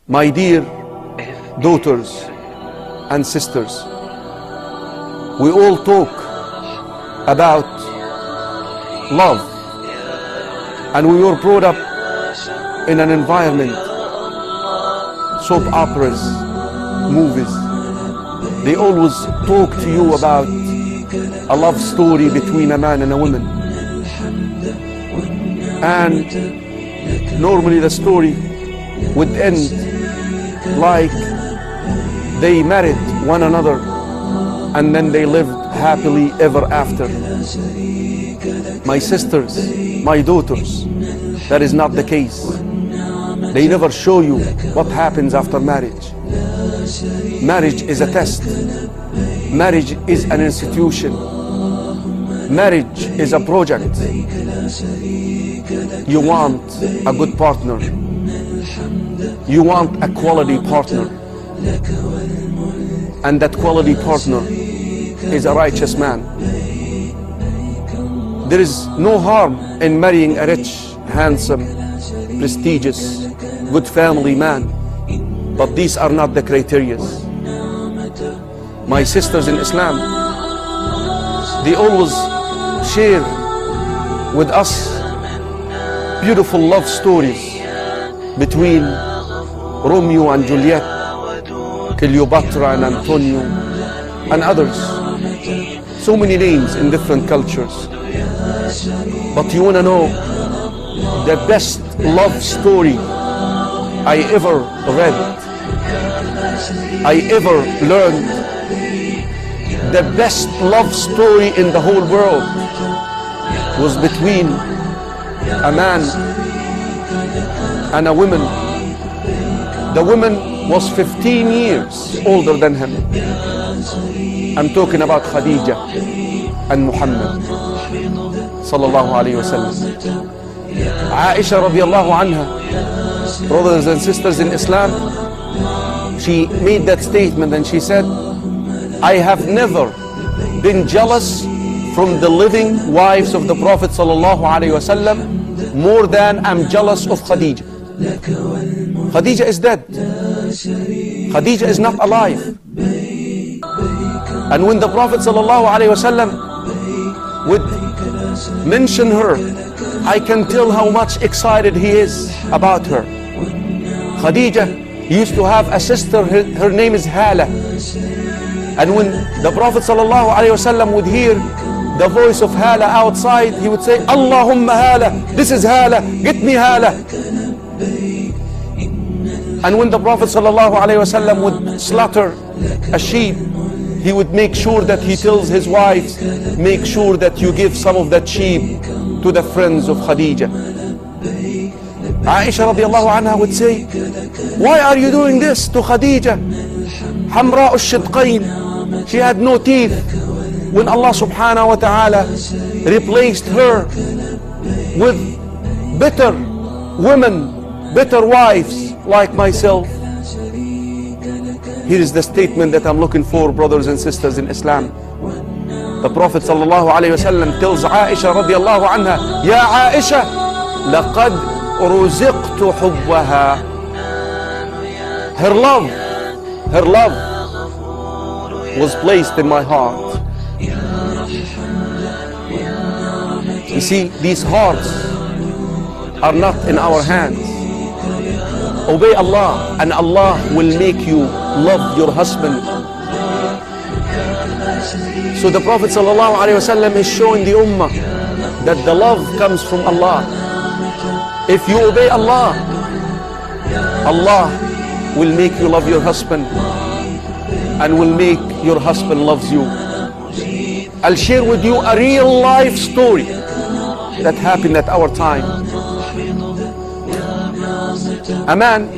My dear daughters and sisters, we all talk about love, and we were brought up in an environment, soap operas, movies. They always talk to you about a love story between a man and a woman. And normally the story would end like they married one another and then they lived happily ever after. My sisters, my daughters, that is not the case. They never show you what happens after marriage. Marriage is a test. Marriage is an institution. Marriage is a project. You want a good partner. You want a quality partner. And that quality partner is a righteous man. There is no harm in marrying a rich, handsome, prestigious, good family man. But these are not the criteria. My sisters in Islam, they always share with us beautiful love stories between Romeo and Juliet, Cleopatra and Antonio, and others. So many names in different cultures. But you want to know the best love story I ever read, I ever learned? The best love story in the whole world was between a man and a woman. The woman was 15 years older than him. I'm talking about Khadija and Muhammad sallallahu alayhi wasallam. Aisha radiallahu anha, brothers and sisters in Islam, she made that statement and she said, I have never been jealous from the living wives of the Prophet sallallahu alayhi wasallam more than I'm jealous of Khadija. Khadija is dead. Khadija is not alive. And when the Prophet sallallahu alayhi wasallam would mention her, I can tell how much excited he is about her. Khadija used to have a sister, her name is Hala. And when the Prophet ﷺ would hear the voice of Hala outside, he would say, Allahumma Hala, this is Hala, get me Hala. And when the Prophet ﷺ would slaughter a sheep, he would make sure that he tells his wives, make sure that you give some of that sheep to the friends of Khadija. Aisha radiallahu anha would say, why are you doing this to Khadija? Hamra al-Shidqayn. She had no teeth. When Allah subhanahu wa ta'ala replaced her with better women, better wives like myself. Here is the statement that I'm looking for, brothers and sisters in Islam. The Prophet sallallahu alayhi wa sallam tells Aisha radiallahu anha, Ya Aisha, laqad ruziqtu hubbaha. Her love was placed in my heart. You see, these hearts are not in our hands. Obey Allah and Allah will make you love your husband. So the Prophet ﷺ is showing the ummah that the love comes from Allah. If you obey Allah, Allah will make you love your husband and will make your husband loves you. I'll share with you a real life story that happened at our time. A man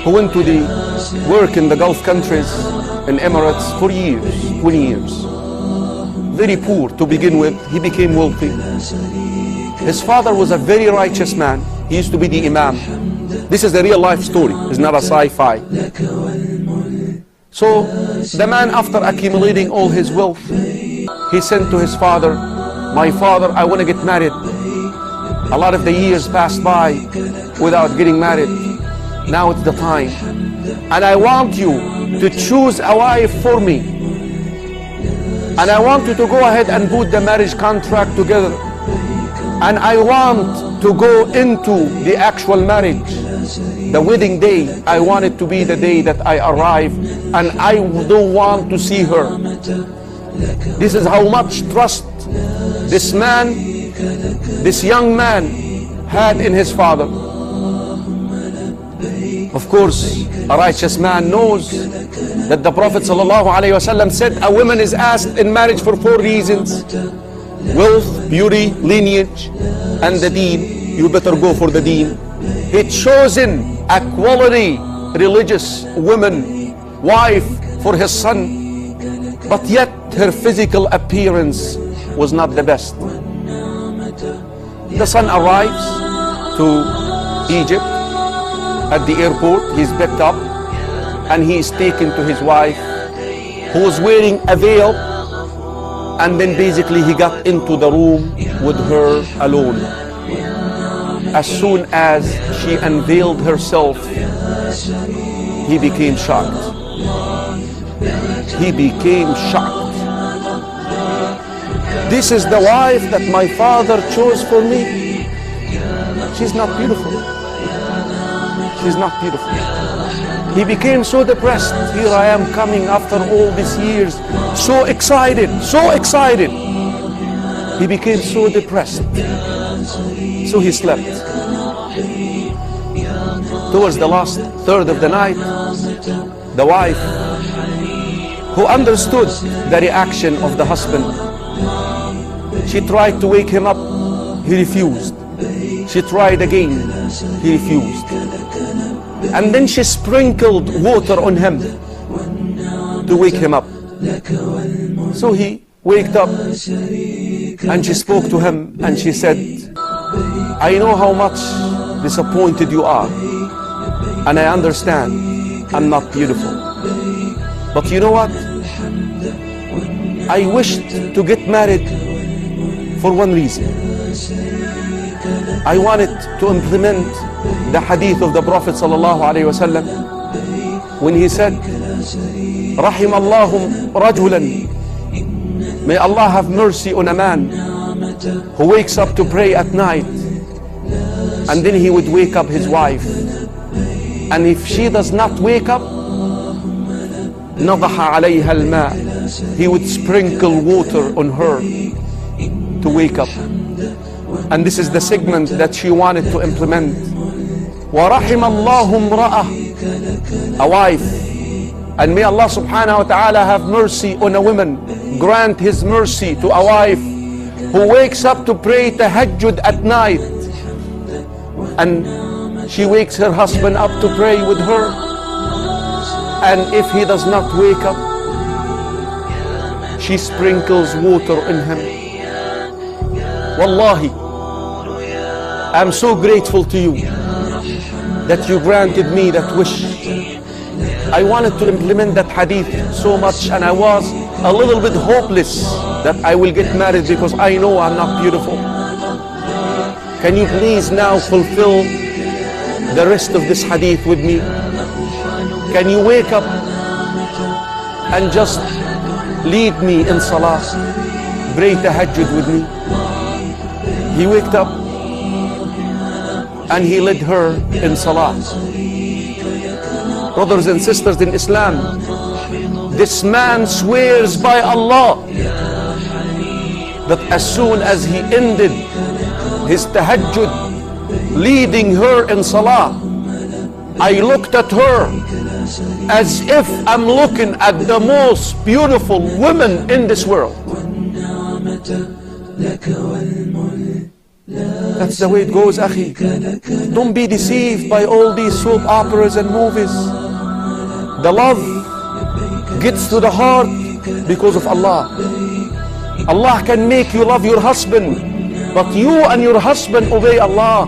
who went to the work in the Gulf countries, in Emirates for years, 20 years. Very poor to begin with, he became wealthy. His father was a very righteous man. He used to be the imam. This is a real life story, it's not a sci-fi. So the man, after accumulating all his wealth, he sent to his father, my father, I want to get married. A lot of the years passed by without getting married. Now it's the time. And I want you to choose a wife for me. And I want you to go ahead and put the marriage contract together. And I want to go into the actual marriage. The wedding day, I want it to be the day that I arrive, and I don't want to see her. This is how much trust this man, this young man, had in his father. Of course, a righteous man knows that the Prophet ﷺ said a woman is asked in marriage for 4 reasons: wealth, beauty, lineage, and the deen. You better go for the deen. He'd chosen a quality religious woman, wife for his son, but yet her physical appearance was not the best. The son arrives to Egypt. At the airport, he's picked up and he is taken to his wife, who was wearing a veil, and then basically he got into the room with her alone. As soon as she unveiled herself, he became shocked. He became shocked. This is the wife that my father chose for me. She's not beautiful. She's not beautiful. He became so depressed. Here I am coming after all these years, so excited, so excited. He became so depressed. So he slept. Towards the last third of the night, the wife, who understood the reaction of the husband, she tried to wake him up. He refused. She tried again. He refused. And then she sprinkled water on him to wake him up. So he waked up and she spoke to him and she said, I know how much disappointed you are, and I understand I'm not beautiful. But you know what? I wished to get married for one reason. I wanted to implement the hadith of the Prophet ﷺ when he said, رحم الله رجلا, may Allah have mercy on a man who wakes up to pray at night, and then he would wake up his wife, and if she does not wake up, نضح عليها الماء, he would sprinkle water on her to wake up. And this is the segment that she wanted to implement. وَرَحِمَ اللَّهُ امْرَأَةً, a wife. And may Allah subhanahu wa ta'ala have mercy on a woman, grant His mercy to a wife who wakes up to pray tahajjud at night, and she wakes her husband up to pray with her, and if he does not wake up, she sprinkles water on him. Wallahi, I'm so grateful to you that you granted me that wish. I wanted to implement that hadith so much, and I was a little bit hopeless that I will get married because I know I'm not beautiful. Can you please now fulfill the rest of this hadith with me? Can you wake up and just lead me in salah, pray tahajjud with me? He waked up and he led her in salah. Brothers and sisters in Islam, this man swears by Allah that as soon as he ended his tahajjud, leading her in salah, I looked at her as if I'm looking at the most beautiful woman in this world. That's the way it goes, akhi. Don't be deceived by all these soap operas and movies. The love gets to the heart because of Allah. Allah can make you love your husband, but you and your husband obey Allah.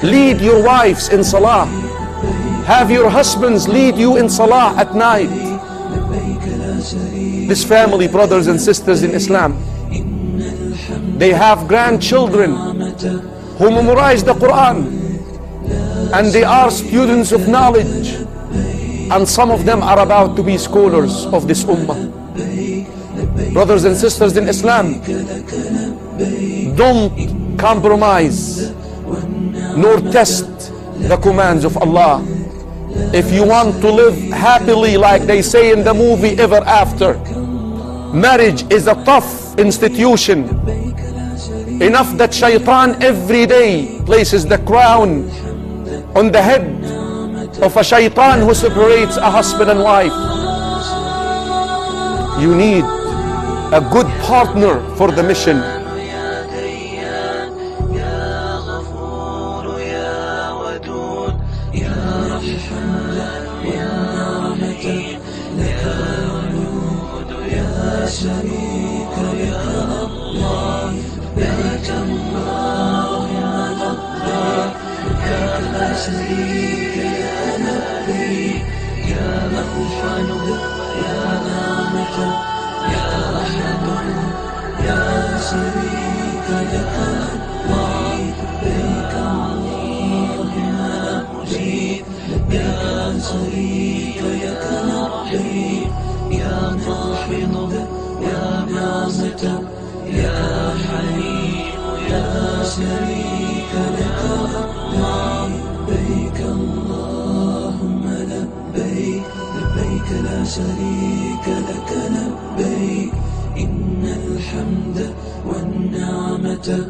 Lead your wives in salah. Have your husbands lead you in salah at night. This family, brothers and sisters in Islam, they have grandchildren who memorize the Quran. and they are students of knowledge, and some of them are about to be scholars of this ummah. Brothers and sisters in Islam, don't compromise nor test the commands of Allah. If you want to live happily, like they say in the movie Ever After, marriage is a tough institution, enough that shaitan every day places the crown on the head of a shaitan who separates a husband and wife. You need a good partner for the mission. لا شريك لك لبيك إن الحمد والنعمة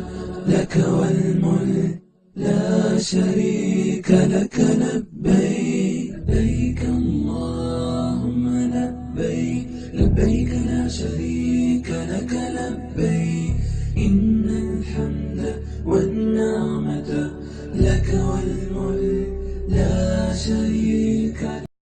لك والملك لا شريك لك لبيك لبيك اللهم لبيك لبيك لا شريك لك لبيك إن الحمد والنعمة لك والملك لا شريك